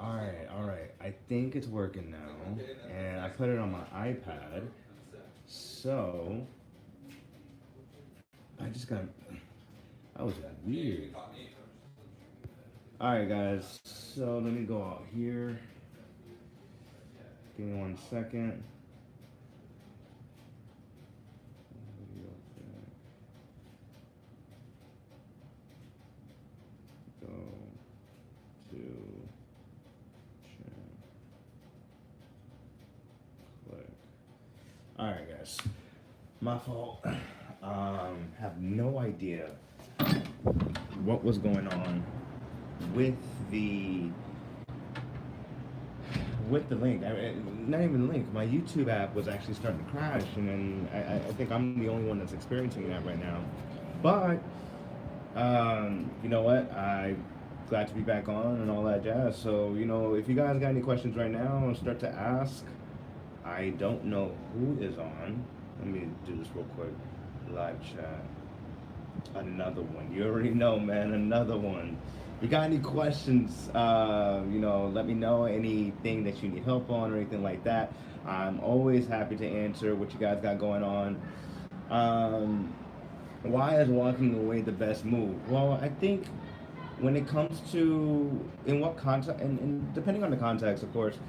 All right. I think it's working now, and I put it on my iPad. So I just got. That was weird. All right, guys. So let me go out here. Give me 1 second. Go to click. All right, guys. My fault. Have no idea what was going on with the link. Not even the link. My YouTube app was actually starting to crash, and then I think I'm the only one that's experiencing that right now. But you know what? I'm glad to be back on and all that jazz. So if you guys got any questions right now, start to ask. I don't know who is on. Let me do this real quick. Live chat. Another one. You already know, man. Another one. If you got any questions, let me know. Anything that you need help on or anything like that. I'm always happy to answer what you guys got going on. Why is walking away the best move? Well, I think when it comes to in what context, and depending on the context, of course,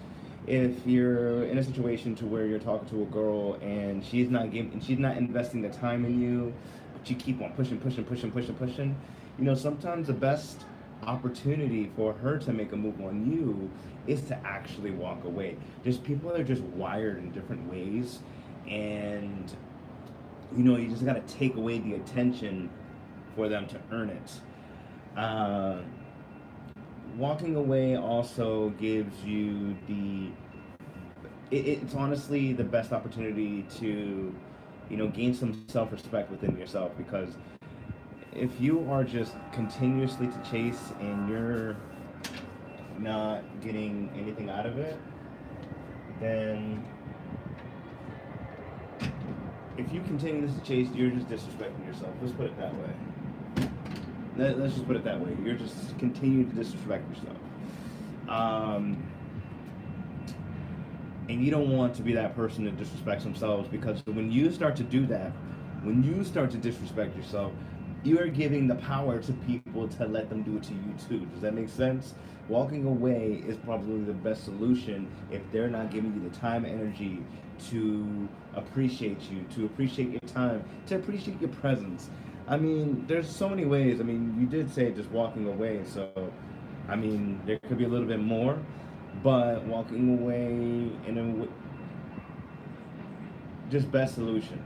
if you're in a situation to where you're talking to a girl and she's not investing the time in you, but you keep on pushing, sometimes the best opportunity for her to make a move on you is to actually walk away. There's people that are just wired in different ways, and you just got to take away the attention for them to earn it. Uh, Walking away also gives you it's honestly the best opportunity to gain some self-respect within yourself, because if you are just continuously to chase and you're not getting anything out of it, then if you continue to chase, you're just disrespecting yourself. Let's put it that way. Let's just put it that way. You're just continuing to disrespect yourself. And you don't want to be that person that disrespects themselves, because when you start to do that, when you start to disrespect yourself, you are giving the power to people to let them do it to you too. Does that make sense? Walking away is probably the best solution if they're not giving you the time and energy to appreciate you, to appreciate your time, to appreciate your presence. I mean, there's so many ways. I mean, you did say just walking away, so I mean, there could be a little bit more, but walking away in just best solution.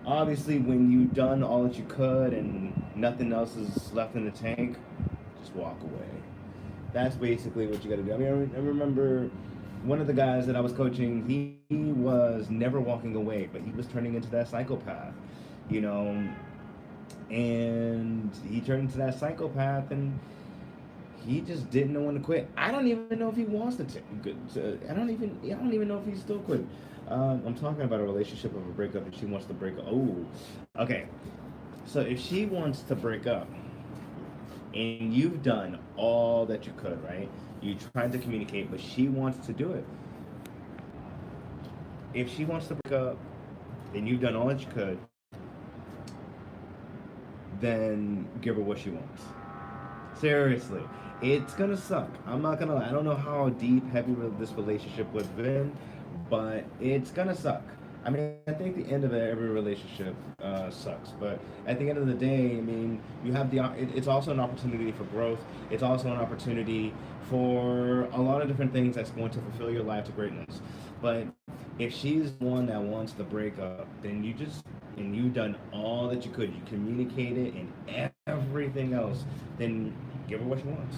Obviously, when you've done all that you could and nothing else is left in the tank, just walk away. That's basically what you got to do. I mean, I remember one of the guys that I was coaching, he was never walking away, but he was turning into that psychopath, you know, and he turned into that psychopath, and he just didn't know when to quit. I don't even know if he wants to. I don't even know if he's still quitting. I'm talking about a relationship of a breakup, and she wants to break up. Oh, okay. So if she wants to break up, and you've done all that you could, right? You tried to communicate, but she wants to do it. If she wants to break up, and you've done all that you could, then give her what she wants. Seriously, it's gonna suck. I'm not gonna lie. I don't know how deep, heavy this relationship would have been, but it's gonna suck. I mean, I think the end of every relationship sucks, but at the end of the day, I mean, you have it's also an opportunity for growth. It's also an opportunity for a lot of different things that's going to fulfill your life to greatness. But if she's one that wants to break up, then you've done all that you could. You communicated and everything else. Then give her what she wants.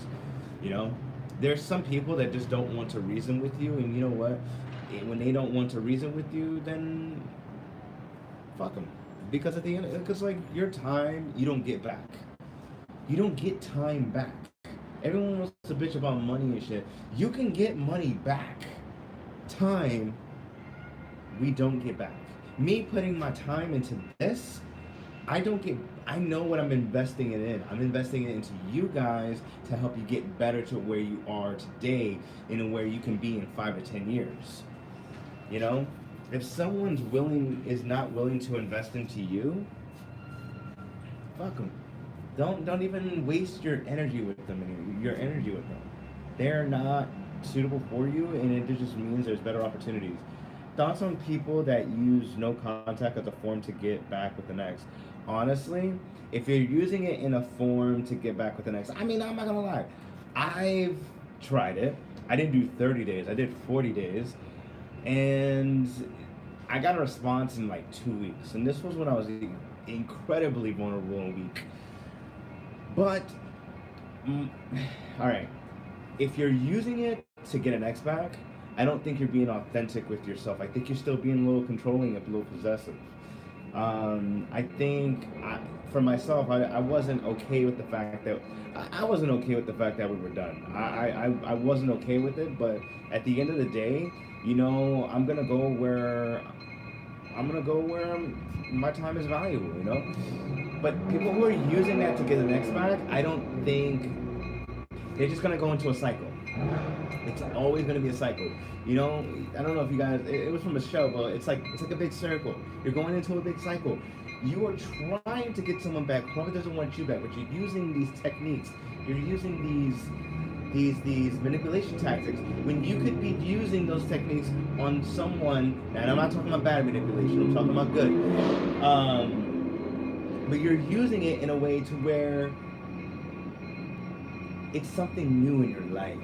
You know, there's some people that just don't want to reason with you, and you know what? When they don't want to reason with you, then fuck them. Because at the end, because like your time, you don't get back. You don't get time back. Everyone wants to bitch about money and shit. You can get money back. Time, we don't get back. Me putting my time into this, I don't get. I know what I'm investing it in. I'm investing it into you guys to help you get better to where you are today and where you can be in 5 to 10 years. You know, if someone's willing is not willing to invest into you, fuck them. Don't even waste your energy with them. Your energy with them. They're not suitable for you, and it just means there's better opportunities. Thoughts on people that use no contact as a form to get back with the next. Honestly, if you're using it in a form to get back with the next, I mean, I'm not gonna lie. I've tried it. I didn't do 30 days. I did 40 days, and I got a response in like 2 weeks. And this was when I was incredibly vulnerable and weak. But, mm, all right, if you're using it to get an ex back, I don't think you're being authentic with yourself. I think you're still being a little controlling and a little possessive. I think for myself, I wasn't okay with the fact that I wasn't okay with the fact that we were done. I wasn't okay with it, but at the end of the day, I'm gonna go where my time is valuable. But people who are using that to get the next back, I don't think they're just gonna go into a cycle. It's always gonna be a cycle. I don't know if you guys. It was from a show, but it's like a big circle. You're going into a big cycle. You are trying to get someone back. Probably doesn't want you back, but you're using these techniques. You're using these manipulation tactics when you could be using those techniques on someone. And I'm not talking about bad manipulation. I'm talking about good. But you're using it in a way to where it's something new in your life,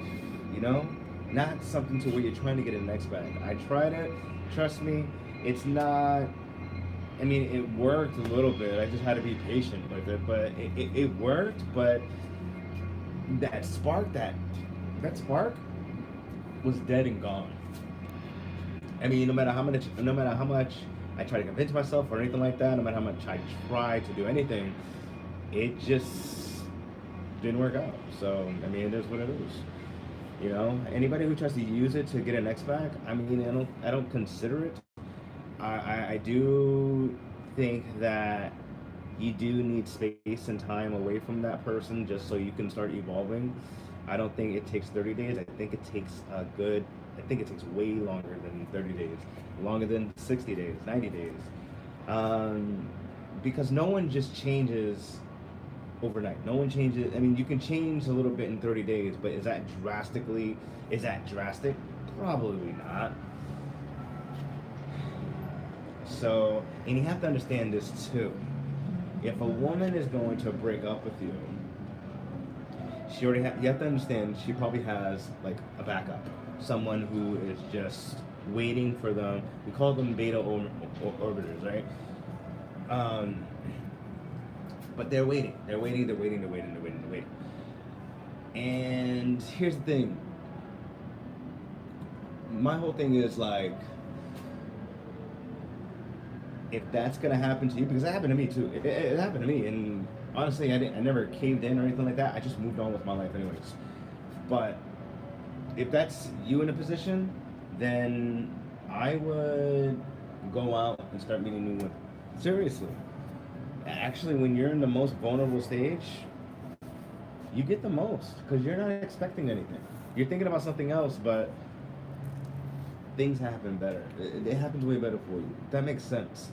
not something to where you're trying to get a next bag. I tried it. Trust me, it's not. I mean, it worked a little bit. I just had to be patient with it, but it worked. But that spark was dead and gone. I mean, no matter how much I try to convince myself or anything like that, no matter how much I try to do anything, it just didn't work out. So I mean, it is what it is. Anybody who tries to use it to get an X back, I mean, I don't consider it. I do think that you do need space and time away from that person just so you can start evolving. I don't think it takes 30 days. I think it takes way longer than 30 days, longer than 60 days, 90 days. Because no one just changes overnight. No one changes. I mean, you can change a little bit in 30 days, but is that drastic? Probably not. So, and you have to understand this too. If a woman is going to break up with you, you have to understand she probably has like a backup, someone who is just waiting for them. We call them beta orbiters, right? But they're waiting. And here's the thing. My whole thing is like, if that's gonna happen to you, because it happened to me too. It happened to me, and honestly, I never caved in or anything like that. I just moved on with my life anyways. But if that's you in a position, then I would go out and start meeting new women. Seriously. Actually, when you're in the most vulnerable stage, you get the most because you're not expecting anything. You're thinking about something else, but things happen better. It happens way better for you. That makes sense.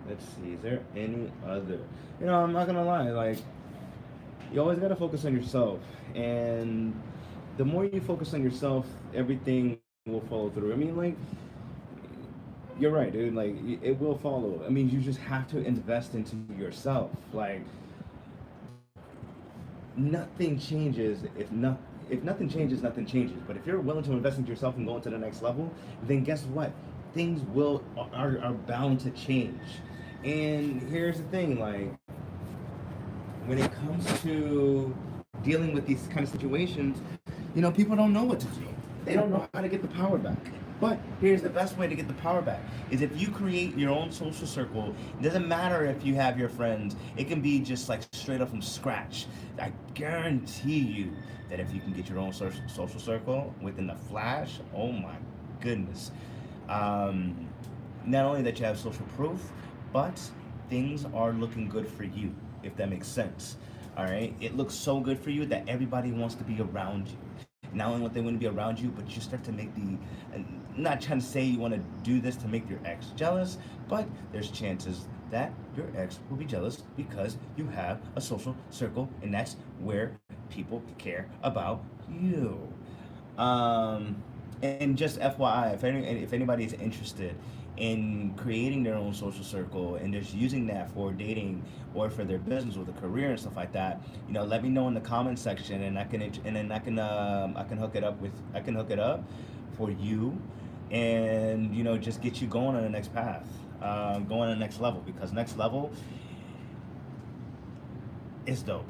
Let's see. Is there any other? I'm not gonna lie. Like, you always gotta focus on yourself, and the more you focus on yourself, everything will follow through. I mean, like, you're right, dude. Like, it will follow. I mean, you just have to invest into yourself. Like, nothing changes if nothing changes, nothing changes. But if you're willing to invest into yourself and go into the next level, then guess what? Things are bound to change. And here's the thing, like, when it comes to dealing with these kind of situations, people don't know what to do. They don't know how to get the power back. But here's the best way to get the power back is if you create your own social circle. It doesn't matter if you have your friends. It can be just like straight up from scratch. I guarantee you that if you can get your own social circle within a flash, oh my goodness. not only that you have social proof, but things are looking good for you, if that makes sense. All right, it looks so good for you that everybody wants to be around you. Not only want they want to be around you, but you start to make the. Not trying to say you want to do this to make your ex jealous, but there's chances that your ex will be jealous because you have a social circle, and that's where people care about you. Um, and just FYI, if anybody's interested in creating their own social circle and just using that for dating or for their business or the career and stuff like that, let me know in the comment section, and then I can hook it up for you, and just get you going on the next path, going on the next level, because next level is dope.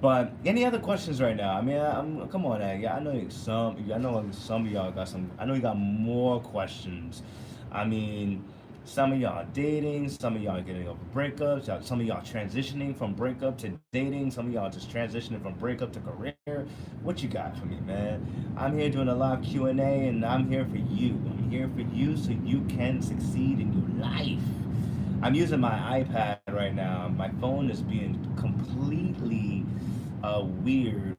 But any other questions right now? I mean, come on, yeah. I know some of y'all got some. I know you got more questions. I mean, some of y'all dating, some of y'all getting over breakups, some of y'all transitioning from breakup to dating, some of y'all just transitioning from breakup to career. What you got for me, man? I'm here doing a live Q&A, and I'm here for you. I'm here for you so you can succeed in your life. I'm using my iPad right now. My phone is being completely weird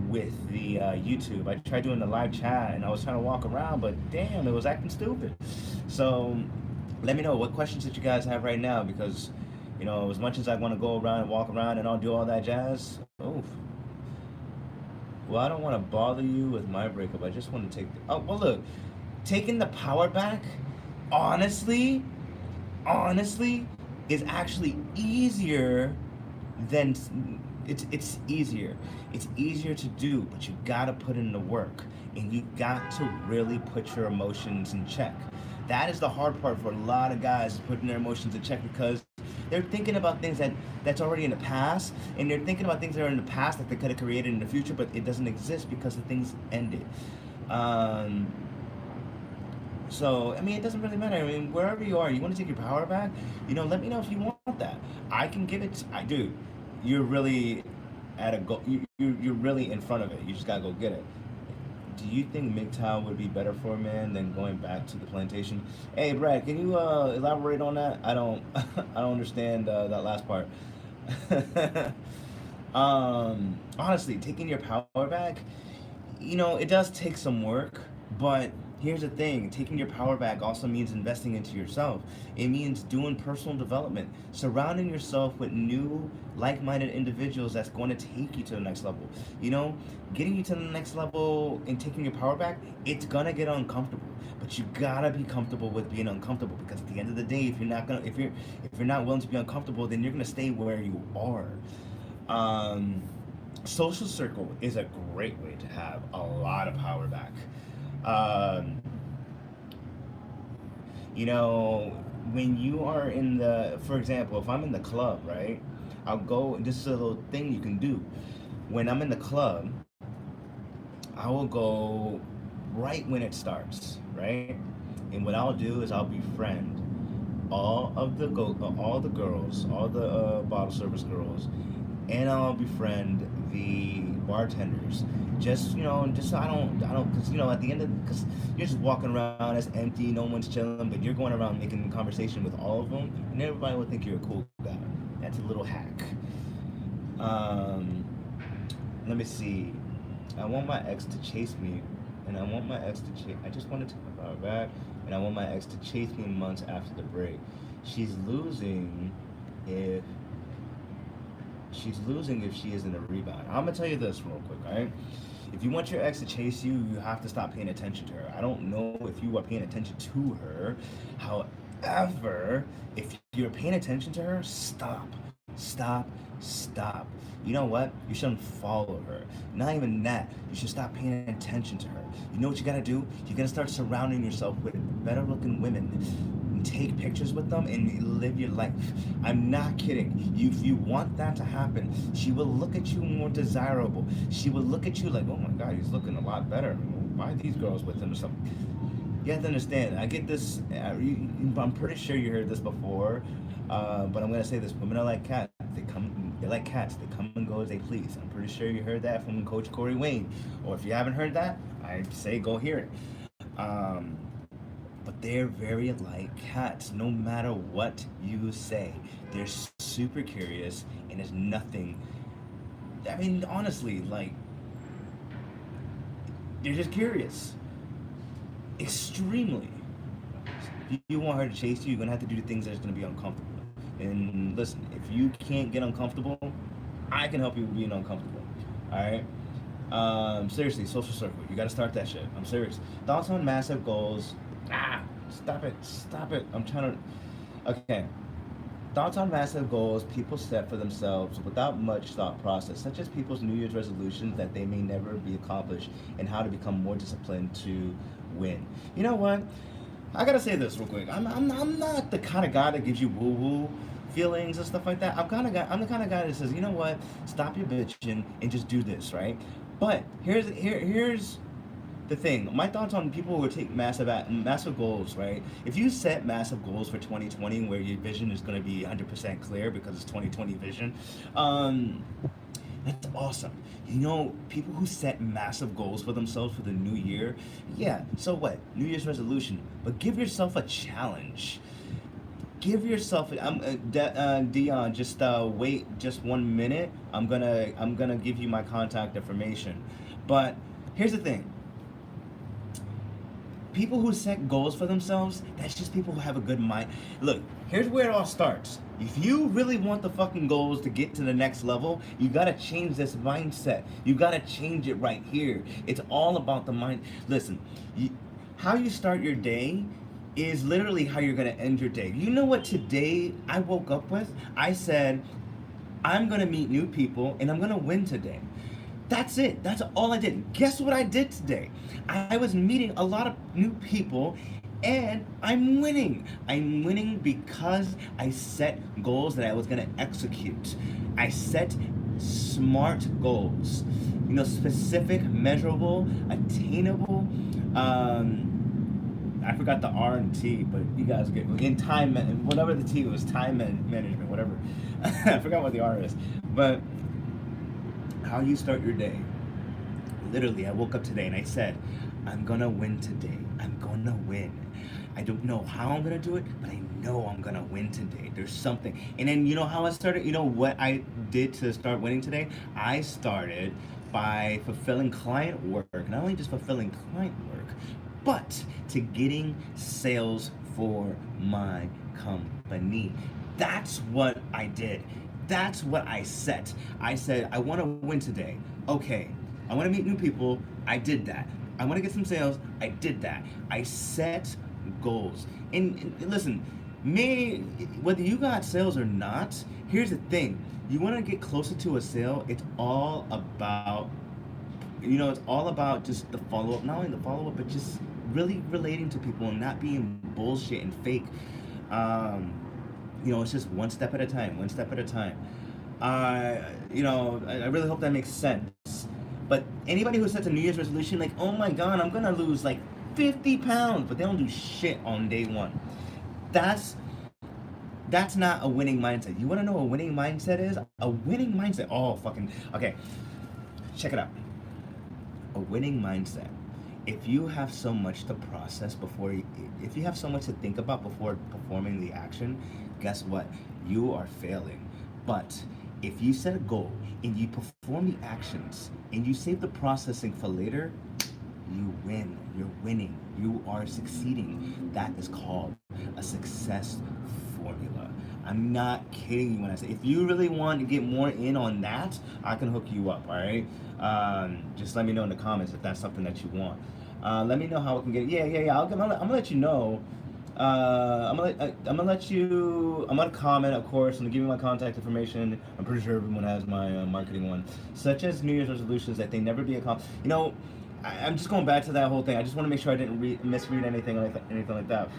with the YouTube. I tried doing the live chat and I was trying to walk around, but damn, it was acting stupid. So let me know what questions that you guys have right now, because as much as I want to go around and walk around and I'll do all that jazz. Oof. Well, I don't want to bother you with my breakup. I just want to take. Oh well, look, taking the power back. Honestly, is actually easier than it's easier. It's easier to do, but you gotta put in the work, and you got to really put your emotions in check. That is the hard part for a lot of guys, putting their emotions in check, because they're thinking about things that's already in the past, and they're thinking about things that are in the past that they could have created in the future, but it doesn't exist because the things ended. So, I mean, it doesn't really matter. I mean, wherever you are, you want to take your power back, let me know if you want that. I can give it. Dude, you're really at a go. You're really in front of it. You just gotta go get it. Do you think MGTOW would be better for a man than going back to the plantation? Hey, Brad, can you elaborate on that? I don't, I don't understand that last part. Honestly, taking your power back, it does take some work, but here's the thing: taking your power back also means investing into yourself. It means doing personal development, surrounding yourself with new, like minded individuals that's going to take you to the next level. Getting you to the next level and taking your power back, it's gonna get uncomfortable. But you gotta be comfortable with being uncomfortable, because at the end of the day, if you're not willing to be uncomfortable, then you're gonna stay where you are. Social circle is a great way to have a lot of power back. Um, when you are for example, if I'm in the club, right? I'll go, this is a little thing you can do. When I'm in the club, I will go right when it starts, right? And what I'll do is I'll befriend all the girls, all the bottle service girls, and I'll befriend the bartenders. Just so because at the end because you're just walking around as empty, no one's chilling, but you're going around making conversation with all of them, and everybody will think you're a cool guy. That's a little hack. Um, Let me see. I want my ex to chase me, and I want my ex to chase. I just want to take my power back, and I want my ex to chase me months after the break. She's losing if she's losing if she isn't a rebound. I'm gonna tell you this real quick, alright? If you want your ex to chase you, you have to stop paying attention to her. I don't know if you are paying attention to her. However, if you're paying attention to her, stop. You know what? You shouldn't follow her. Not even that. You should stop paying attention to her. You know what you gotta do? You gotta start surrounding yourself with better looking women. Take pictures with them and live your life. I'm not kidding. If you want that to happen, she will look at you more desirable. She will look at you like, oh my God, he's looking a lot better. Why are these girls with him or something? You have to understand. I get this. I'm pretty sure you heard this before, but I'm gonna say this: women are like cats. They're like cats. They come and go as they please. I'm pretty sure you heard that from Coach Cory Wayne. Or if you haven't heard that, I say go hear it. but they're very like cats. No matter what you say, they're super curious, and there's nothing. I mean, honestly, like they're just curious, extremely. If you want her to chase you, you're gonna have to do the things that's gonna be uncomfortable. And listen, if you can't get uncomfortable, I can help you with being uncomfortable. All right. Seriously, social circle. You gotta start that shit. I'm serious. Thoughts on massive goals. Stop it. Stop it. I'm trying to. Okay. Thoughts on massive goals people set for themselves without much thought process, such as people's New Year's resolutions that they may never be accomplished, and how to become more disciplined to win. You know what? I gotta say this real quick. I'm not the kind of guy that gives you woo woo feelings and stuff like that. I'm the kind of guy that says, you know what? Stop your bitching and just do this, right? But here's the thing. My thoughts on people who take massive goals, right? If you set massive goals for 2020, where your vision is going to be 100% clear because it's 2020 vision, that's awesome. You know, people who set massive goals for themselves for the new year, yeah. So what? New Year's resolution, but give yourself a challenge. Give yourself. Dion. Just wait, just 1 minute. I'm gonna give you my contact information. But here's the thing. People who set goals for themselves, that's just people who have a good mind. Look, here's where it all starts. If you really want the fucking goals to get to the next level, you gotta change this mindset. You gotta change it right here. It's all about the mind. Listen, how you start your day is literally how you're gonna end your day. You know what today I woke up with? I said, I'm gonna meet new people and I'm gonna win today. That's it. That's all I did. Guess what I did today? I was meeting a lot of new people and I'm winning. I'm winning because I set goals that I was going to execute. I set smart goals. You know, specific, measurable, attainable. I forgot the R and T, but you guys get in time, whatever the T was, time management, whatever. I forgot what the R is. But how you start your day. Literally, I woke up today and I said, I'm gonna win today. I'm gonna win. I don't know how I'm gonna do it, but I know I'm gonna win today. There's something. And then you know how I started? You know what I did to start winning today? I started by fulfilling client work. Not only just fulfilling client work, but to getting sales for my company. That's what I did. That's what I set. I said, I want to win today. Okay. I want to meet new people. I did that. I want to get some sales. I did that. I set goals. And listen, whether you got sales or not, here's the thing. You want to get closer to a sale, it's all about, it's all about just the follow-up. Not only the follow-up, but just really relating to people and not being bullshit and fake. It's just one step at a time, one step at a time. I really hope that makes sense. But anybody who sets a New Year's resolution, like, oh my God, I'm gonna lose like 50 pounds, but they don't do shit on day one. That's not a winning mindset. You wanna know what a winning mindset is? A winning mindset, okay, check it out. A winning mindset. If you have so much to process if you have so much to think about before performing the action, guess what? You are failing. But if you set a goal and you perform the actions and you save the processing for later, you win. You're winning. You are succeeding. That is called a success formula. I'm not kidding you when I say, if you really want to get more in on that, I can hook you up, all right? Just let me know in the comments if that's something that you want. Let me know how I can get it. Yeah. I'm gonna let you know. I'm gonna comment, of course. I'm gonna give you my contact information. I'm pretty sure everyone has my marketing one, such as New Year's resolutions that they never be accomplished. I'm just going back to that whole thing. I just want to make sure I didn't misread anything like that.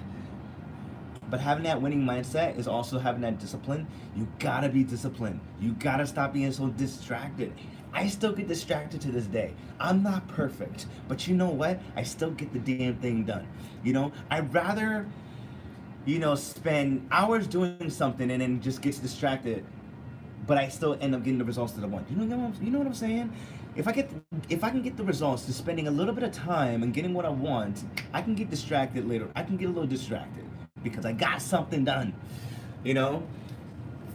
But having that winning mindset is also having that discipline. You gotta be disciplined. You gotta stop being so distracted. I still get distracted to this day. I'm not perfect, but you know what? I still get the damn thing done. I'd rather, spend hours doing something and then just get distracted but I still end up getting the results that I want. You know what I'm saying? If I can get the results to spending a little bit of time and getting what I want, I can get distracted later. I can get a little distracted because I got something done. You know?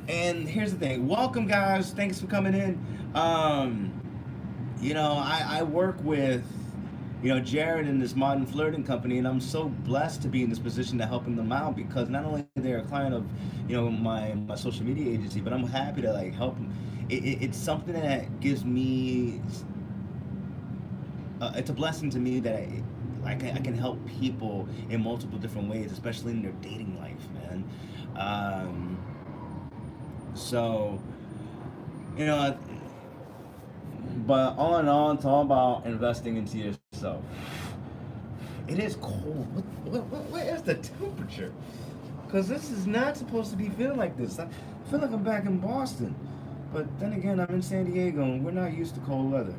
And here's the thing. Welcome guys. Thanks for coming in. I work with Jared and this modern flirting company, and I'm so blessed to be in this position to helping them out because not only they're a client of, my social media agency, but I'm happy to like help them. It's something that gives me, it's a blessing to me that I can help people in multiple different ways, especially in their dating life, man. So, you know, but all in all, it's all about investing into yourself. It is cold. What is the temperature? Because this is not supposed to be feeling like this. I feel like I'm back in Boston. But then again, I'm in San Diego and we're not used to cold weather.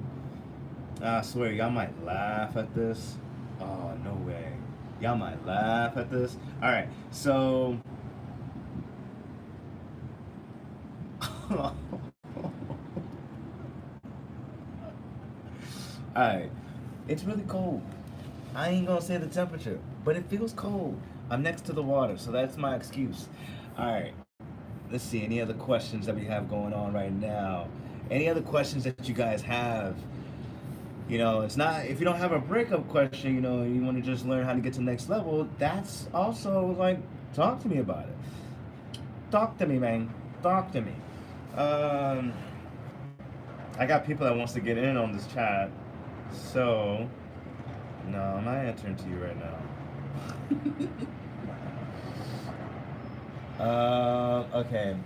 I swear, y'all might laugh at this. Oh, no way. Y'all might laugh at this. All right, so... Alright, it's really cold. I ain't gonna say the temperature, but it feels cold. I'm next to the water, so that's my excuse. Alright, let's see, any other questions that we have going on right now? Any other questions that you guys have? It's not, if you don't have a breakup question, you wanna just learn how to get to the next level, that's also like, talk to me about it. Talk to me, man. Talk to me. I got people that wants to get in on this chat. So, no, I'm not answering to you right now. Okay.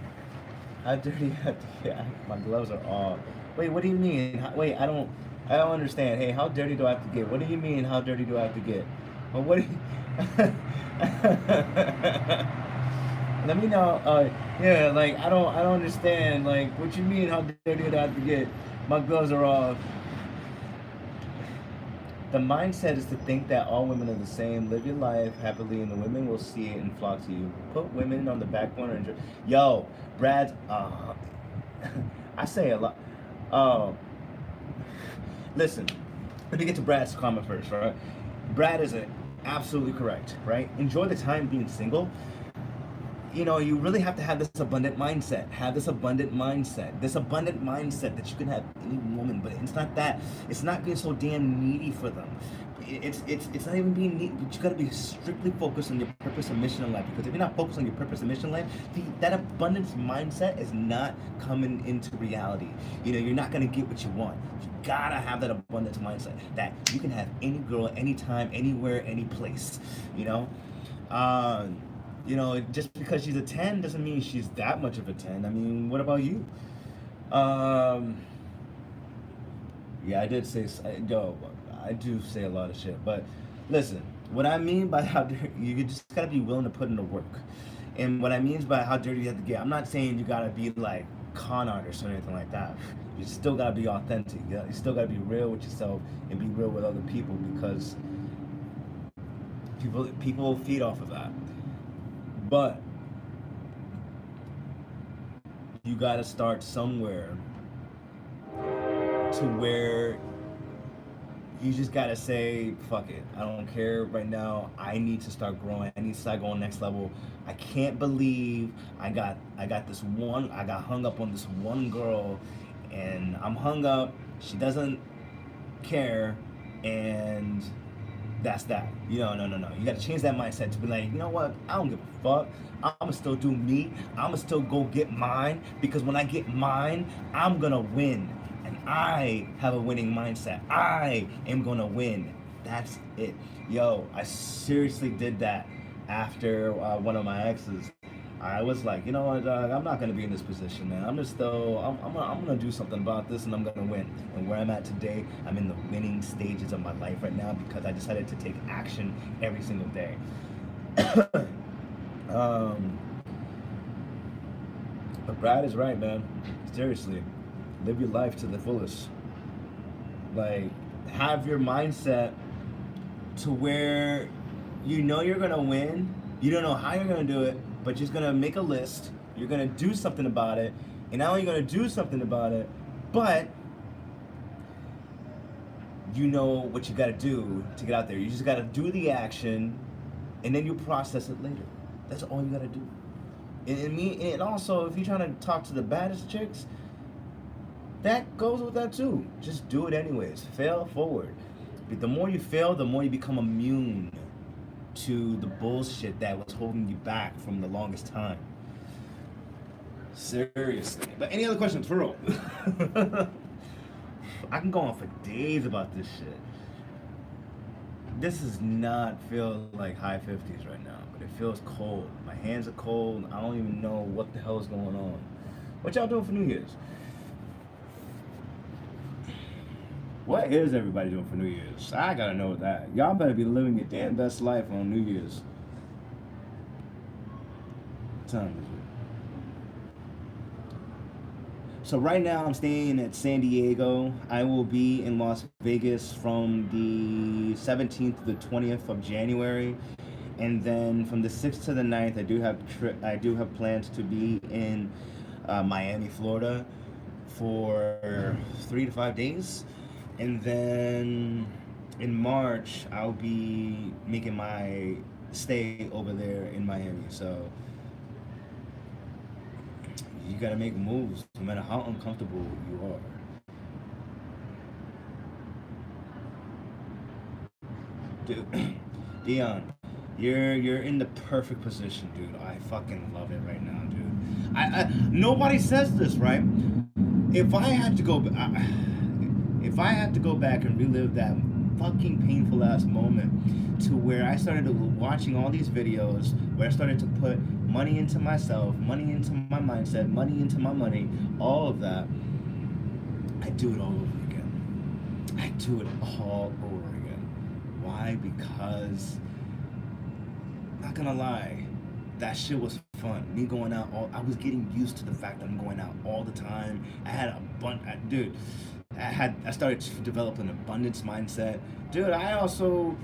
How dirty you have to get? My gloves are off. Wait, what do you mean? Wait, I don't understand. Hey, how dirty do I have to get? What do you mean, how dirty do I have to get? Well, what do you... Let me know. Yeah, like I don't understand. Like, what you mean? How dirty do I have to get? My gloves are off. The mindset is to think that all women are the same. Live your life happily, and the women will see it and flock to you. Put women on the back corner and yo, Brad. I say a lot. Listen, let me get to Brad's comment first, right? Brad is absolutely correct, right? Enjoy the time being single. You really have to have this abundant mindset. Have this abundant mindset. This abundant mindset that you can have any woman, but it's not that. It's not being so damn needy for them. It's not even being needy, but you gotta be strictly focused on your purpose and mission in life. Because if you're not focused on your purpose and mission in life, that abundance mindset is not coming into reality. You're not gonna get what you want. You gotta have that abundance mindset that you can have any girl, anytime, anywhere, any place. Just because she's a 10 doesn't mean she's that much of a 10. I mean, what about you? Yeah, I do say a lot of shit. But listen, what I mean by how dirty, you just gotta be willing to put in the work. And what I mean by how dirty you have to get, I'm not saying you gotta be like con artist or anything like that. You still gotta be authentic. You still gotta be real with yourself and be real with other people because people feed off of that. But you gotta start somewhere to where you just gotta say, fuck it. I don't care right now. I need to start growing. I need to start going next level. I can't believe I got hung up on this one girl and I'm hung up. She doesn't care and that's that. No. You gotta change that mindset to be like, you know what? I don't give a fuck. I'ma still do me. I'ma still go get mine because when I get mine, I'm gonna win. And I have a winning mindset. I am gonna win. That's it. Yo, I seriously did that after one of my exes. I was like, you know what, I'm not gonna be in this position, man. I'm gonna do something about this, and I'm gonna win. And where I'm at today, I'm in the winning stages of my life right now because I decided to take action every single day. But Brad is right, man. Seriously, live your life to the fullest. Like, have your mindset to where you're gonna win. You don't know how you're gonna do it, but you're just gonna make a list. You're gonna do something about it, And not only gonna do something about it, but you know what you gotta do to get out there. You just gotta do the action, and then you process it later. That's all you gotta do. And also, if you're trying to talk to the baddest chicks, that goes with that too. Just do it anyways. Fail forward. But the more you fail, the more you become immune to the bullshit that was holding you back from the longest time. Seriously. But any other questions for real? I can go on for days about this shit. This does not feel like high 50s right now, but it feels cold. My hands are cold. I don't even know what the hell is going on. What y'all doing for New Year's? What is everybody doing for New Year's? I gotta know that. Y'all better be living your damn best life on New Year's. What time is it? So right now I'm staying at San Diego. I will be in Las Vegas from the 17th to the 20th of January. And then from the 6th to the 9th, I do have plans to be in Miami, Florida for 3 to 5 days. And then in March, I'll be making my stay over there in Miami. So you gotta make moves, no matter how uncomfortable you are. Dude, Dion, you're in the perfect position, dude. I fucking love it right now, dude. I nobody says this, right? If I had to go back and relive that fucking painful ass moment to where I started watching all these videos, where I started to put money into myself, money into my mindset, money into my money, all of that, I do it all over again. I do it all over again. Why? Because, not gonna lie, that shit was fun. Me going out, I was getting used to the fact that I'm going out all the time. I had I started to develop an abundance mindset. Dude, I also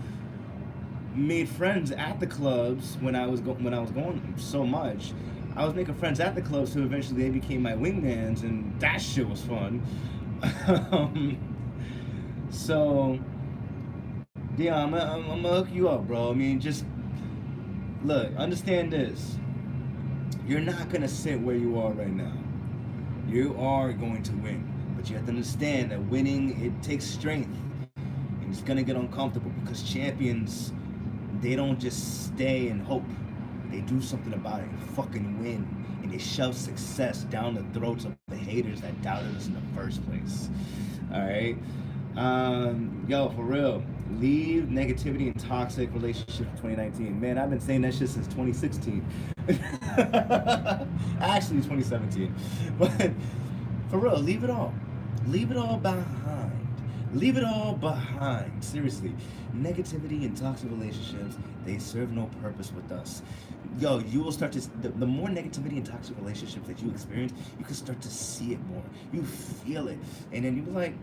made friends at the clubs when I was going so much. I was making friends at the clubs, so eventually they became my wingmans, and that shit was fun. So, yeah, I'm gonna hook you up, bro. I mean, just look, understand this. You're not gonna sit where you are right now. You are going to win. But you have to understand that winning, it takes strength. And it's gonna get uncomfortable because champions, they don't just stay and hope. They do something about it and fucking win. And they shove success down the throats of the haters that doubted us in the first place. Alright? Yo, for real. Leave negativity and toxic relationships in 2019. Man, I've been saying that shit since 2016. Actually, 2017. But for real, leave it all. Leave it all behind. Leave it all behind. Seriously. Negativity and toxic relationships, they serve no purpose with us. Yo, you will start to, the more negativity and toxic relationships that you experience, you can start to see it more. You feel it. And then you're like,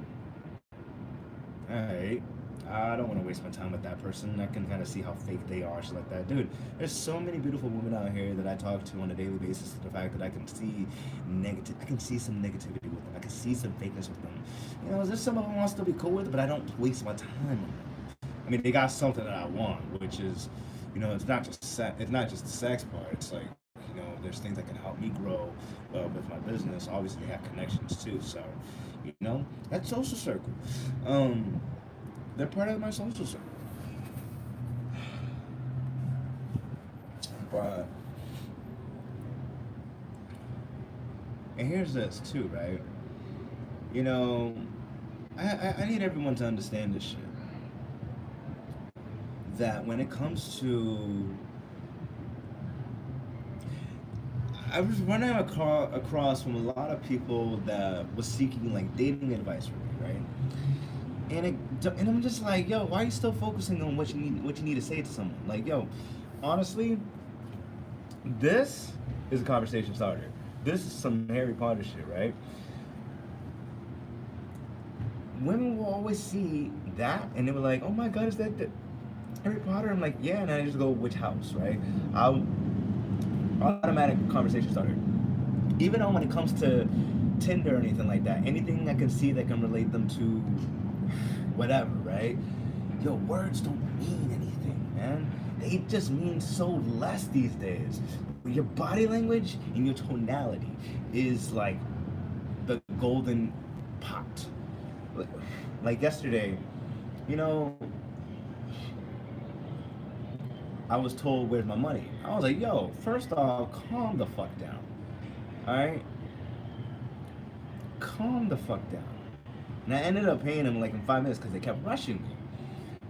alright, I don't want to waste my time with that person. I can kind of see how fake they are, shit like that. Dude, there's so many beautiful women out here that I talk to on a daily basis. The fact that I can see I can see some negativity with them. I can see some fakeness with them. You know, there's some of them I'll still be cool with, but I don't waste my time on them. I mean, they got something that I want, which is, you know, it's not just the sex part. It's like, you know, there's things that can help me grow with my business. Obviously, they have connections too. So, you know, that social circle. They're part of my social circle. But, and here's this too, right? You know, I need everyone to understand this shit. That when it comes to, I was running across from a lot of people that was seeking like dating advice from me, right? And I'm just like, yo, why are you still focusing on what you need to say to someone? Like, yo, honestly, this is a conversation starter. This is some Harry Potter shit, right? Women will always see that, and they were like, oh my god, is that Harry Potter? I'm like, yeah, and I just go, which house, right? Automatic conversation starter. even on when it comes to Tinder or anything like that, anything I can see that can relate them to whatever, right? Yo, words don't mean anything, man. They just mean so less these days. Your body language and your tonality is like the golden pot. Like yesterday, you know, I was told where's my money. I was like, yo, first off, calm the fuck down. Alright? Calm the fuck down. And I ended up paying them like in 5 minutes because they kept rushing me.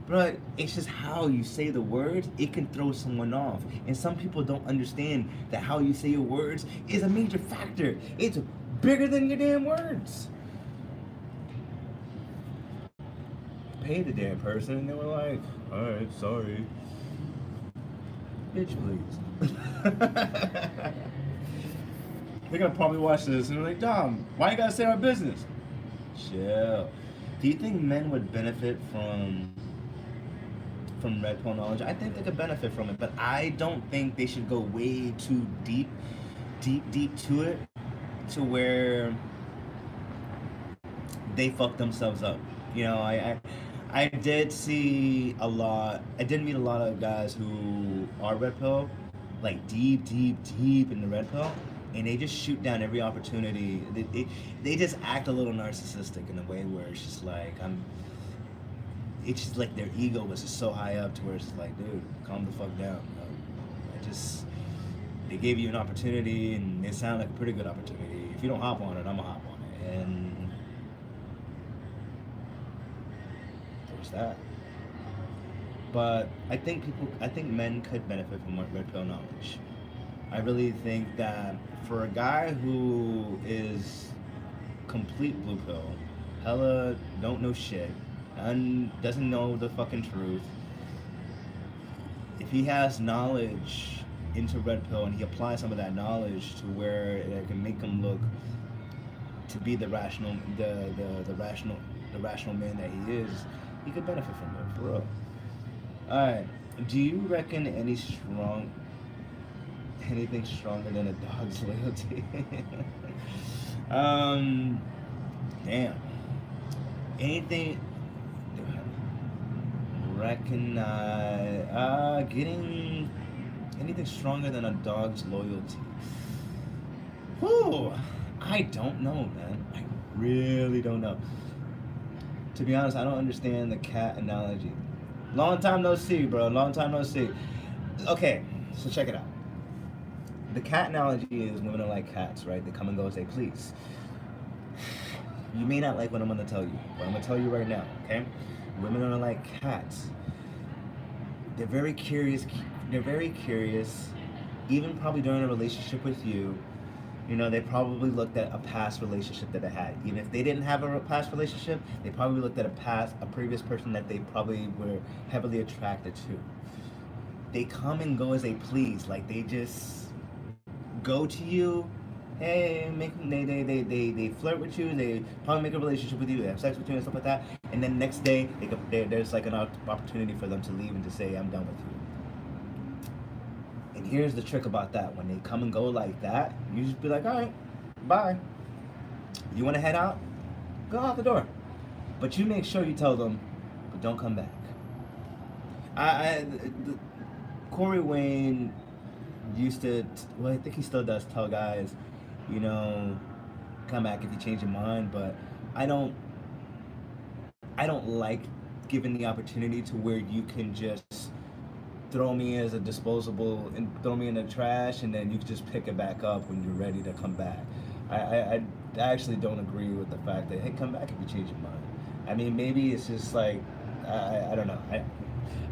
But it's just how you say the words, it can throw someone off. And some people don't understand that how you say your words is a major factor. It's bigger than your damn words. Pay the damn person, and they were like, alright, sorry. Bitch, please. They're gonna probably watch this and they're like, Dom, why you gotta say our business? Chill. Do you think men would benefit from red pill knowledge? I think they could benefit from it, but I don't think they should go way too deep to it, to where they fuck themselves up. You know, I did see a lot. I did meet a lot of guys who are red pill, like deep in the red pill, and they just shoot down every opportunity. They just act a little narcissistic in a way where it's just like it's just like their ego was just so high up to where it's just like, dude, calm the fuck down. They gave you an opportunity and it sounded like a pretty good opportunity. If you don't hop on it, I'm gonna hop on it. And there's that. But I think men could benefit from red pill knowledge. I really think that for a guy who is complete blue pill, hella don't know shit, and doesn't know the fucking truth, if he has knowledge into red pill and he applies some of that knowledge to where it can make him look to be the rational man that he is, he could benefit from it, for real. Alright, do you reckon anything stronger than a dog's loyalty? Damn. Anything getting anything stronger than a dog's loyalty? Whew, I don't know, man. I really don't know. To be honest, I don't understand the cat analogy. Long time no see, bro. Long time no see. Okay, so check it out. The cat analogy is women are like cats, right? They come and go as they please. You may not like what I'm going to tell you, but I'm going to tell you right now, okay? Women are like cats. They're very curious. Even probably during a relationship with you, you know, they probably looked at a past relationship that they had. Even if they didn't have a past relationship, they probably looked at a previous person that they probably were heavily attracted to. They come and go as they please. Like, they just go to you. Hey, they flirt with you. They probably make a relationship with you. They have sex with you and stuff like that. And then next day, there's like an opportunity for them to leave and to say, I'm done with you. And here's the trick about that. When they come and go like that, you just be like, all right, bye. You want to head out? Go out the door. But you make sure you tell them, but don't come back. Cory Wayne used to, well, I think he still does tell guys, you know, come back if you change your mind, but I don't like giving the opportunity to where you can just throw me as a disposable and throw me in the trash and then you can just pick it back up when you're ready to come back. I actually don't agree with the fact that, hey, come back if you change your mind. I mean, maybe it's just like, I don't know.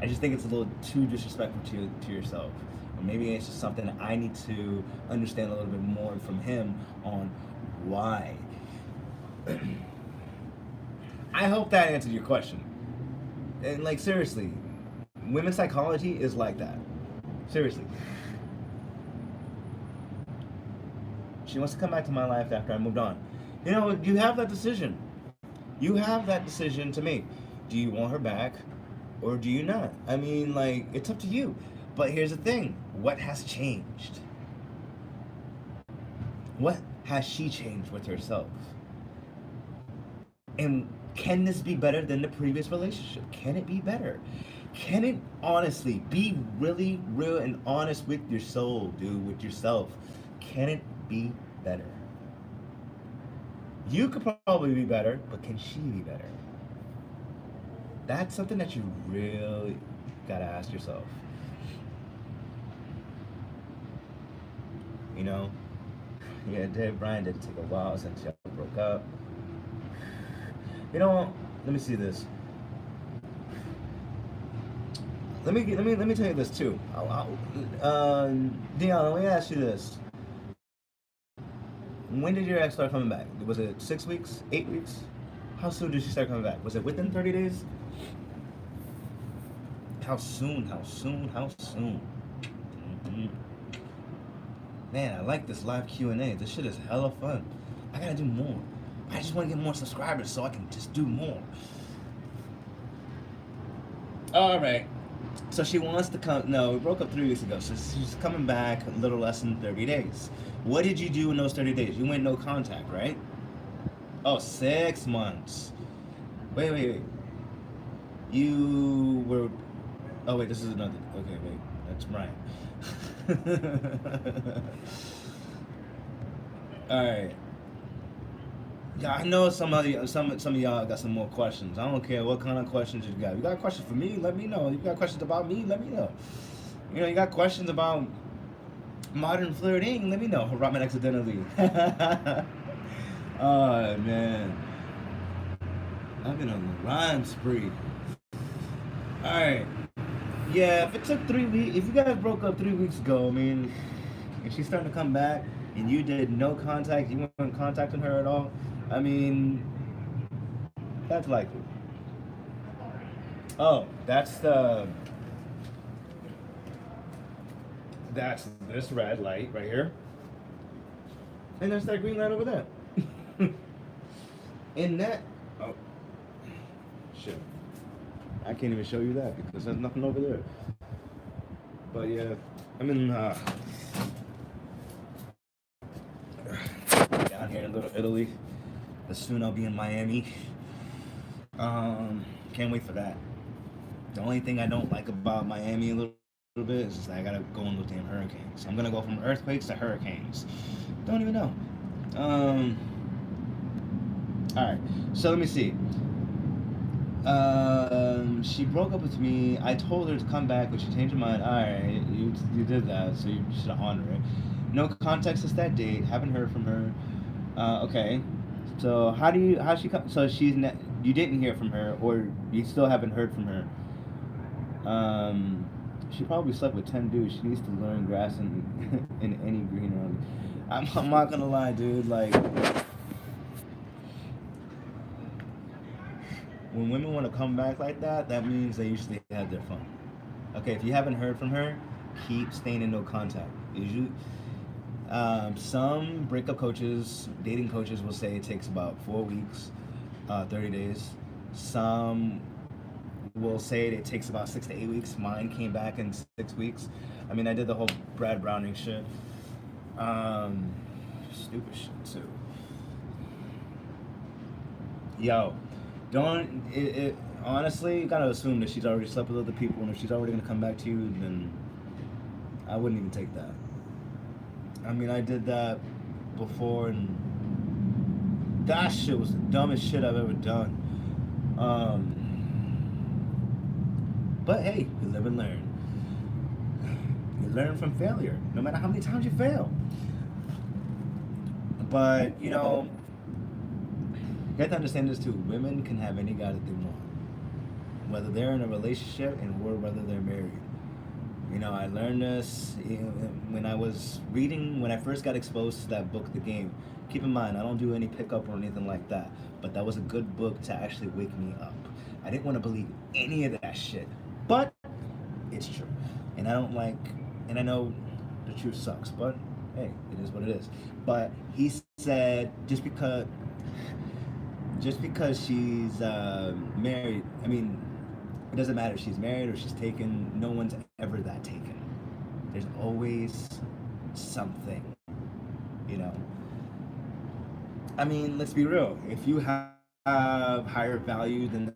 I just think it's a little too disrespectful to yourself. Or maybe it's just something that I need to understand a little bit more from him on why. I hope that answered your question. And like, seriously, women's psychology is like that. Seriously. She wants to come back to my life after I moved on. You know, you have that decision. You have that decision to make. Do you want her back or do you not? I mean, like, it's up to you. But here's the thing. What has changed? What has she changed with herself? And can this be better than the previous relationship? Can it be better? Can it honestly be really real and honest with your soul, dude, with yourself? Can it be better? You could probably be better, but can she be better? That's something that you really gotta ask yourself. You know? Yeah, Dave Bryan did take a while since y'all broke up. You know, let me see this. Let me tell you this too. Dion, let me ask you this. When did your ex start coming back? Was it 6 weeks, 8 weeks? How soon did she start coming back? Was it within 30 days? How soon? How soon? How soon? Mm-hmm. Man, I like this live Q&A. This shit is hella fun. I gotta do more. I just want to get more subscribers so I can just do more. All right. So she wants to come. No, we broke up 3 weeks ago. So she's coming back a little less than 30 days. What did you do in those 30 days? You went no contact, right? Oh, 6 months. Wait. You were. Oh, wait, this is another. Okay, wait. That's Brian. All right. Yeah, I know some of y'all got some more questions. I don't care what kind of questions you got. You got questions for me? Let me know. You got questions about me? Let me know. You know, you got questions about modern flirting? Let me know. Robin accidentally. Oh man, I've been on the rhyme spree. All right. Yeah, if it took 3 weeks, if you guys broke up 3 weeks ago, I mean, if she's starting to come back and you did no contact, you weren't contacting her at all, I mean, that's likely. Oh, that's this red light right here, and that's that green light over there. In that, oh, shit, I can't even show you that because there's nothing over there. But yeah, I'm in down here in Little Italy. But soon I'll be in Miami. Can't wait for that. The only thing I don't like about Miami a little bit is just that I gotta go on those damn hurricanes. I'm gonna go from earthquakes to hurricanes. Don't even know. All right. So let me see. She broke up with me. I told her to come back, but she changed her mind. All right, you did that, so you should honor it. No context since that date. Haven't heard from her. Okay. So how she come? So you didn't hear from her, or you still haven't heard from her. She probably slept with 10 dudes. She needs to learn grass in any greenery. I'm not gonna lie, dude. Like, when women want to come back like that, that means they usually had their fun. Okay, if you haven't heard from her, keep staying in no contact. Usually, some breakup coaches, dating coaches will say it takes about 4 weeks, 30 days. Some will say it takes about 6 to 8 weeks. Mine came back in 6 weeks. I mean, I did the whole Brad Browning shit. Stupid shit too. Yo, don't honestly, you gotta assume that she's already slept with other people, and if she's already gonna come back to you, then I wouldn't even take that. I mean, I did that before, and that shit was the dumbest shit I've ever done. But hey, you live and learn. You learn from failure, no matter how many times you fail. But you know, you have to understand this too. Women can have any guy that they want, whether they're in a relationship or whether they're married. You know, I learned this when I was reading, when I first got exposed to that book, The Game. Keep in mind, I don't do any pickup or anything like that, but that was a good book to actually wake me up. I didn't want to believe any of that shit, but it's true. And I don't like, and I know the truth sucks, but hey, it is what it is. But he said, just because she's married, I mean, it doesn't matter if she's married or she's taken. No one's ever that taken. There's always something, you know. I mean, let's be real. If you have higher value than the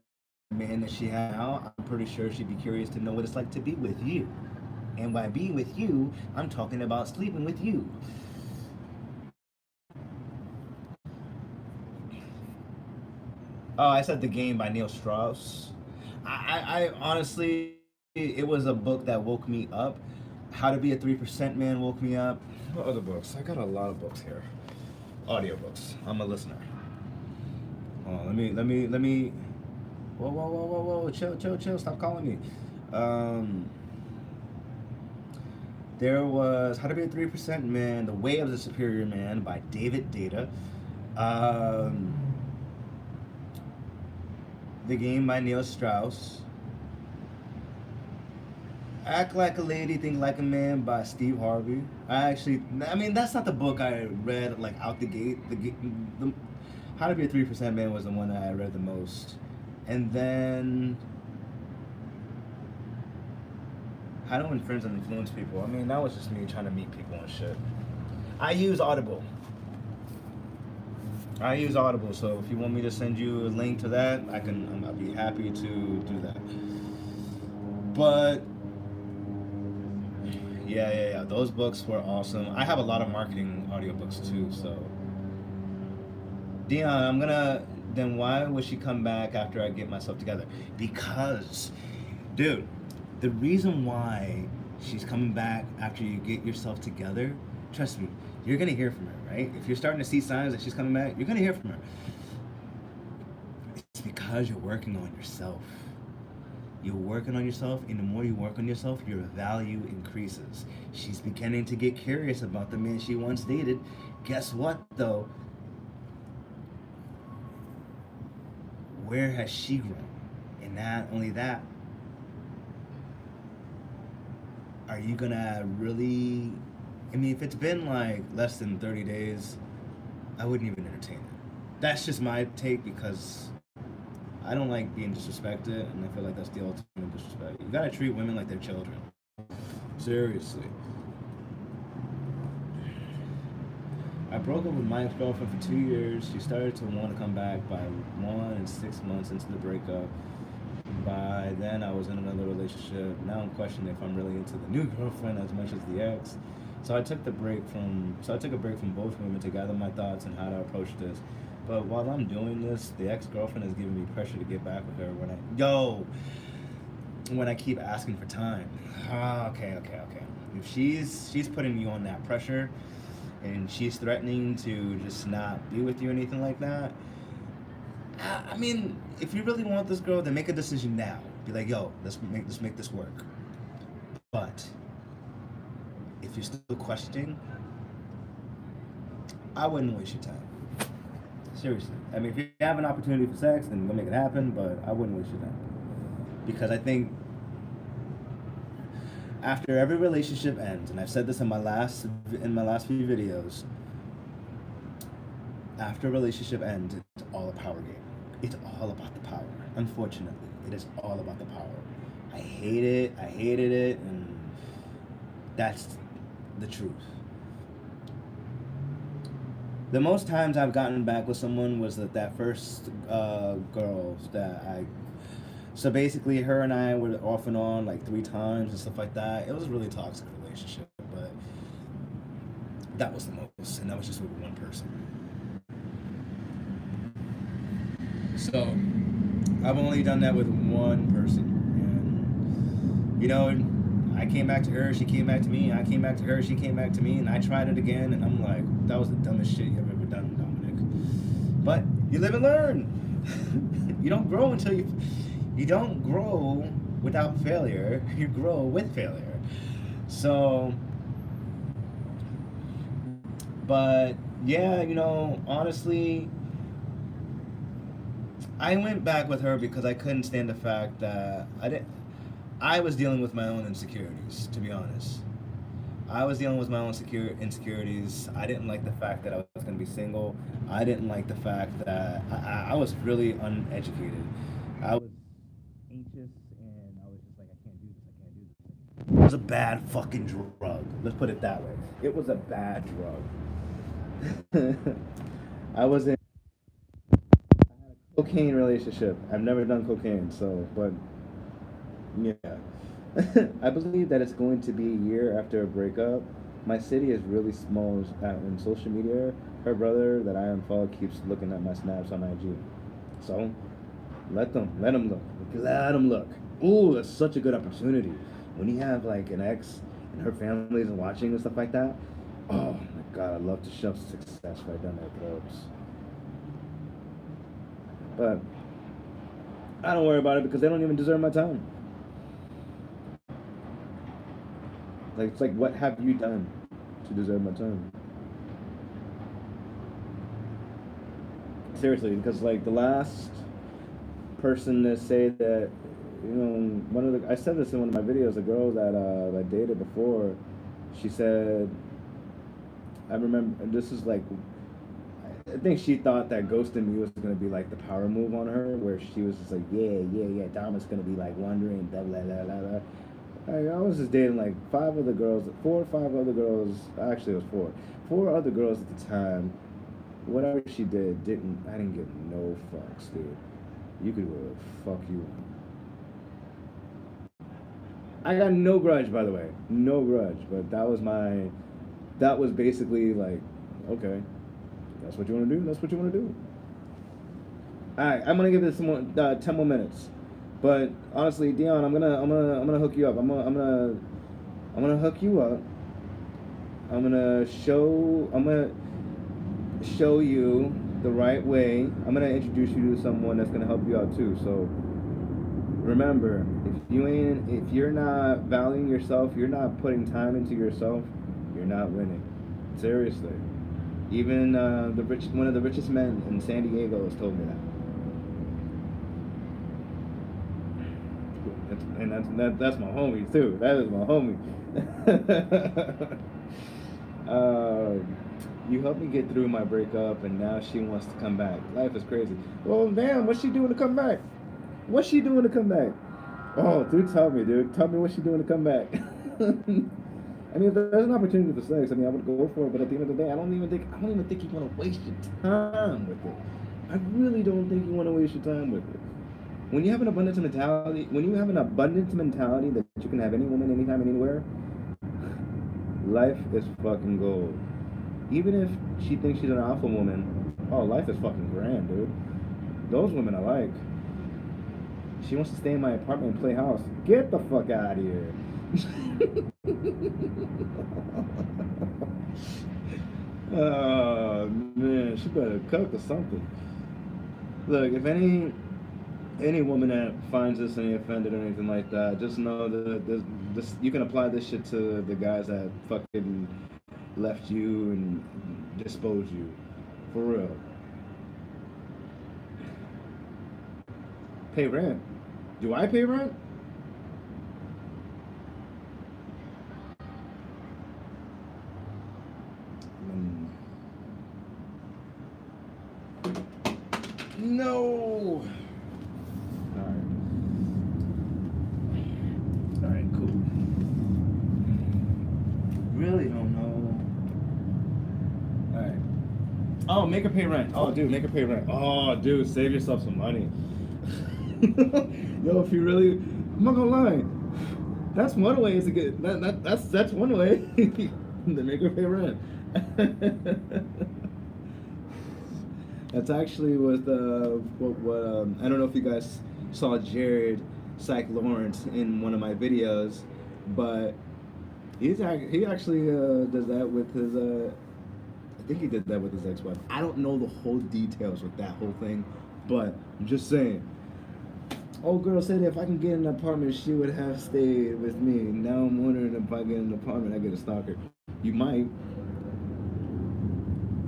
man that she has now, I'm pretty sure she'd be curious to know what it's like to be with you. And by being with you, I'm talking about sleeping with you. Oh, I said The Game by Neil Strauss. I honestly, it was a book that woke me up. How to Be a 3% Man woke me up. What other books? I got a lot of books here. Audiobooks. I'm a listener. Oh, let me. Whoa, whoa, whoa, whoa, whoa! Chill, chill, chill! Stop calling me. Um, there was How to Be a 3% Man: The Way of the Superior Man by David Data. Um, the Game by Neil Strauss. Act Like a Lady, Think Like a Man by Steve Harvey. I mean, that's not the book I read like out the gate. The How to Be a 3% Man was the one that I read the most, and then How to Influence and Influence People. I mean, that was just me trying to meet people and shit. I use Audible. I use Audible, so if you want me to send you a link to that, I'll be happy to do that. But yeah. Those books were awesome. I have a lot of marketing audiobooks too, so Dion, I'm gonna. Then why would she come back after I get myself together? Because, dude, the reason why she's coming back after you get yourself together, trust me, you're gonna hear from her, right? If you're starting to see signs that she's coming back, you're gonna hear from her. It's because you're working on yourself. You're working on yourself, and the more you work on yourself, your value increases. She's beginning to get curious about the man she once dated. Guess what, though? Where has she grown? And not only that, are you gonna really? I mean, if it's been like less than 30 days, I wouldn't even entertain it. That's just my take because I don't like being disrespected, and I feel like that's the ultimate disrespect. You gotta treat women like they're children. Seriously. I broke up with my ex-girlfriend for 2 years. She started to want to come back by 1 and 6 months into the breakup. By then, I was in another relationship. Now I'm questioning if I'm really into the new girlfriend as much as the ex. So I took a break from both women to gather my thoughts and how to approach this. But while I'm doing this, the ex-girlfriend is giving me pressure to get back with her when I keep asking for time. Okay. If she's putting you on that pressure, and she's threatening to just not be with you or anything like that. I mean, if you really want this girl, then make a decision now. Be like, yo, let's make this work. But if you're still questioning, I wouldn't waste your time. Seriously. I mean, if you have an opportunity for sex, then we'll make it happen. But I wouldn't waste your time because I think after every relationship ends, and I've said this in my last few videos, after a relationship ends, it's all a power game. It's all about the power. Unfortunately, it is all about the power. I hate it. I hated it, and that's the truth. The most times I've gotten back with someone was that first girl that I. So basically, her and I were off and on like 3 times and stuff like that. It was a really toxic relationship, but that was the most, and that was just with one person. So I've only done that with one person, and I came back to her, she came back to me, I came back to her, she came back to me, and I tried it again, and I'm like, that was the dumbest shit you've ever done, Dominic. But you live and learn. You don't grow without failure. You grow with failure. So, but yeah, honestly, I went back with her because I couldn't stand the fact that I was dealing with my own insecurities, to be honest. I was dealing with my own insecurities. I didn't like the fact that I was going to be single. I didn't like the fact that I was really uneducated. I was anxious, and I was just like, I can't do this. I can't do this. It was a bad fucking drug. Let's put it that way. It was a bad drug. I was in a cocaine relationship. I've never done cocaine, so but yeah. I believe that it's going to be a year after a breakup. My city is really small in social media. Her brother that I unfollowed keeps looking at my snaps on IG. So let them look. Let them look. Ooh, that's such a good opportunity. When you have like an ex and her family is watching and stuff like that. Oh my god, I'd love to shove success right down their throats. But I don't worry about it because they don't even deserve my time. Like it's like, what have you done to deserve my time? Seriously, because like the last person to say that, one of the I said this in one of my videos. The girl that I dated before, she said, I remember this is like, I think she thought that ghosting me was gonna be like the power move on her, where she was just like, yeah, yeah, yeah, Dominic's gonna be like wondering, blah blah blah blah blah. I was just dating like five other girls, 4 or 5 other girls. Actually, it was four other girls at the time. Whatever she did, I didn't give no fucks, dude. You could do whatever the fuck you want. I got no grudge, by the way, no grudge. But that was basically like, okay, that's what you want to do. That's what you want to do. All right, I'm gonna give this 10 more minutes. But honestly, Dion, I'm gonna hook you up. I'm gonna hook you up. I'm gonna show you the right way. I'm gonna introduce you to someone that's gonna help you out too. So remember, if you're not valuing yourself, you're not putting time into yourself, you're not winning. Seriously. Even one of the richest men in San Diego has told me that. And that's my homie too. That is my homie. uh, you helped me get through my breakup, and now she wants to come back. Life is crazy. Well, damn, what's she doing to come back? What's she doing to come back? Oh, dude, tell me, dude. Tell me what she doing to come back. I mean, if there's an opportunity for sex, I mean, I would go for it. But at the end of the day, I don't even think you want to waste your time with it. I really don't think you want to waste your time with it. When you have an abundance mentality that you can have any woman, anytime, and anywhere, life is fucking gold. Even if she thinks she's an alpha woman, oh, life is fucking grand, dude. Those women I like. She wants to stay in my apartment and play house. Get the fuck out of here. Oh man, she better cook or something. Look, if any woman that finds this any offended or anything like that, just know that this you can apply this shit to the guys that fucking left you and disposed you. For real. Pay rent. Do I pay rent? Mm. No. All right, cool. Really don't know. All right. Oh, make her pay rent. Oh, dude, make her pay rent. Oh, dude, save yourself some money. Yo, if you really, I'm not gonna lie. That's one way to get that's one way to make her pay rent. That's actually what I don't know if you guys saw Jared Psych Lawrence in one of my videos, but he actually does that with his I think he did that with his ex-wife. I don't know the whole details with that whole thing, but I'm just saying. Old girl said if I can get an apartment, she would have stayed with me. Now I'm wondering if I get an apartment, I get a stalker. You might.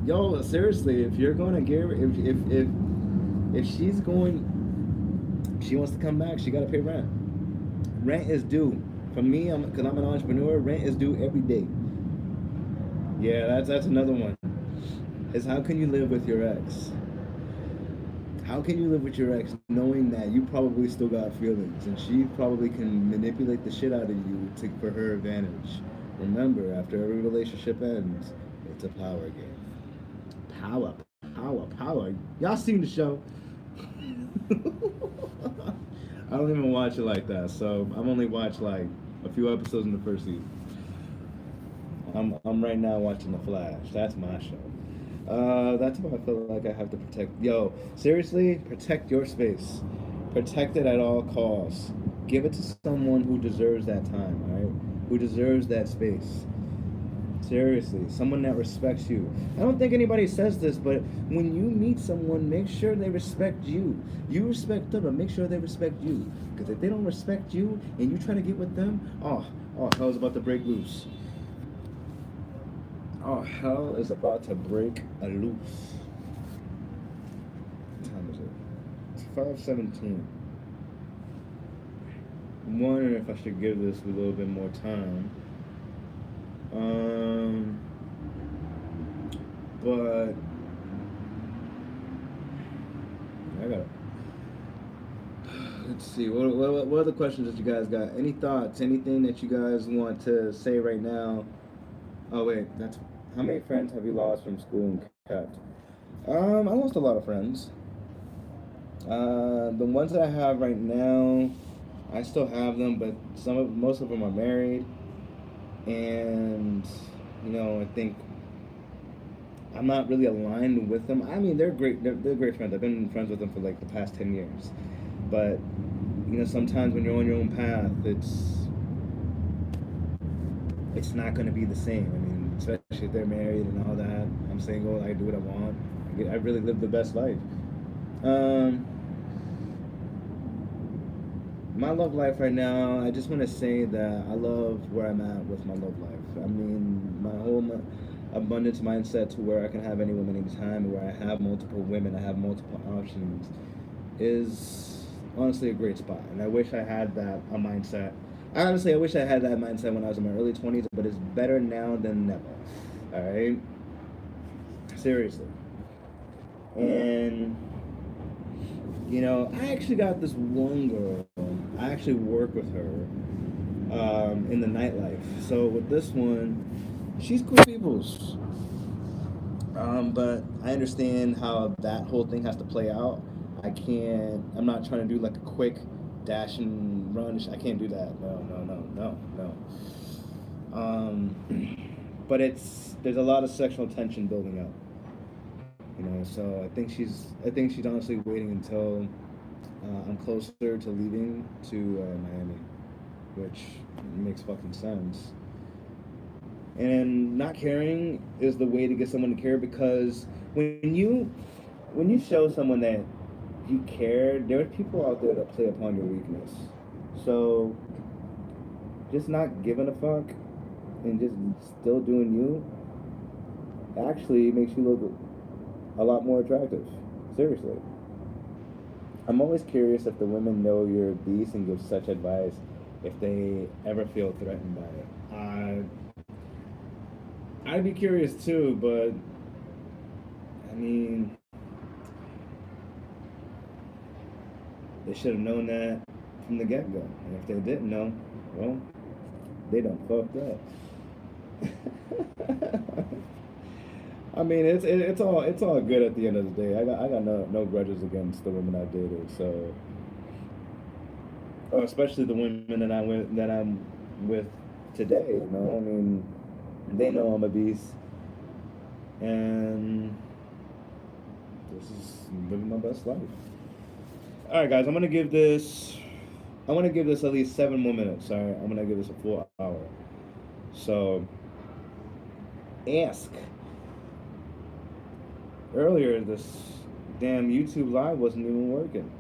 Yo, seriously, if you're gonna give, if she's going, she wants to come back, she gotta pay rent. Rent is due. For me, because I'm an entrepreneur, rent is due every day. Yeah, that's another one. Is how can you live with your ex? How can you live with your ex knowing that you probably still got feelings and she probably can manipulate the shit out of you for her advantage? Remember, after every relationship ends, it's a power game. Power. Power. Y'all seen the show? I don't even watch it like that, so I've only watched like a few episodes in the first season. I'm right now watching The Flash. That's my show. That's what I feel like I have to protect. Yo, seriously, protect your space. Protect it at all costs. Give it to someone who deserves that time, right? Who deserves that space. Seriously, someone that respects you. I don't think anybody says this, but when you meet someone, make sure they respect you. You respect them, but make sure they respect you. Because if they don't respect you and you try to get with them, hell's about to break loose. Oh, hell is about to break a loose. What time is it? It's 5:17. I'm wondering if I should give this a little bit more time. But I got. Let's see. What other questions that you guys got? Any thoughts? Anything that you guys want to say right now? Oh wait, that's how many friends have you lost from school and kept? I lost a lot of friends. The ones that I have right now, I still have them, but most of them are married, and I think I'm not really aligned with them. I mean, they're great. They're great friends. I've been friends with them for like the past 10 years, but sometimes when you're on your own path, it's not going to be the same. I mean, especially if they're married and all that. I'm single. I do what I want. I really live the best life. My love life right now, I just want to say that I love where I'm at with my love life. I mean, my whole abundance mindset to where I can have any woman anytime, where I have multiple women, I have multiple options, is honestly a great spot. And I wish I had that mindset. Honestly, I wish I had that mindset when I was in my early 20s, but it's better now than never. All right? Seriously. And I actually got this one girl. I actually work with her in the nightlife. So with this one, she's cool peoples. But I understand how that whole thing has to play out. I'm not trying to do like a quick dash and run. I can't do that. No. But there's a lot of sexual tension building up. So I think she's honestly waiting until I'm closer to leaving to Miami, which makes fucking sense. And not caring is the way to get someone to care, because when you show someone that you care, there are people out there that play upon your weakness. So just not giving a fuck and just still doing you actually makes you look a lot more attractive. Seriously. I'm always curious if the women know you're a beast and give such advice if they ever feel threatened by it. I'd be curious too, but I mean, they should have known that from the get-go. And if they didn't know, well, they done fucked up. I mean, it's all good at the end of the day. I got no grudges against the women I've dated. So, especially the women that I'm with today. I mean, they know I'm a beast, and this is living my best life. All right, guys, I'm gonna give this. I want to give this at least 7 more minutes. All right, I'm gonna give this a full hour. So, ask. Earlier, this damn YouTube live wasn't even working.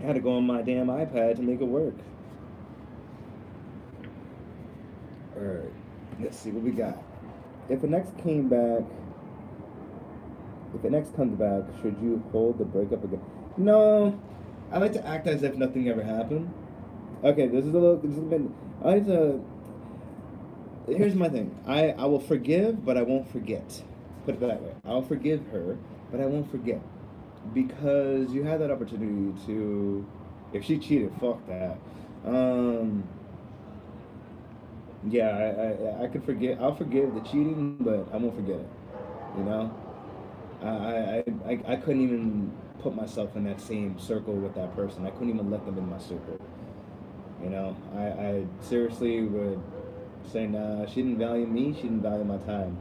I had to go on my damn iPad to make it work. Alright, let's see what we got. If an ex comes back, should you hold the breakup again? No, I like to act as if nothing ever happened. Okay, this is a bit. I like to. Here's my thing. I will forgive, but I won't forget. Put it that way. I'll forgive her, but I won't forget, because you had that opportunity to. If she cheated, fuck that. Yeah, I could forget. I'll forgive the cheating, but I won't forget it. I couldn't even put myself in that same circle with that person. I couldn't even let them in my circle. You know, I seriously would say, nah, she didn't value me, she didn't value my time.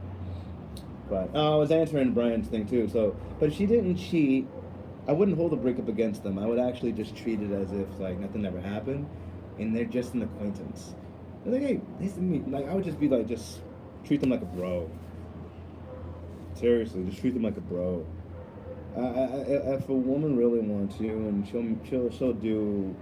But I was answering Brian's thing too. So, but if she didn't cheat, I wouldn't hold a breakup against them. I would actually just treat it as if like nothing ever happened, and they're just an acquaintance. They're like, hey, nice to meet. Like I would just be like, just treat them like a bro. Seriously, just treat them like a bro. If a woman really wants you, and she'll do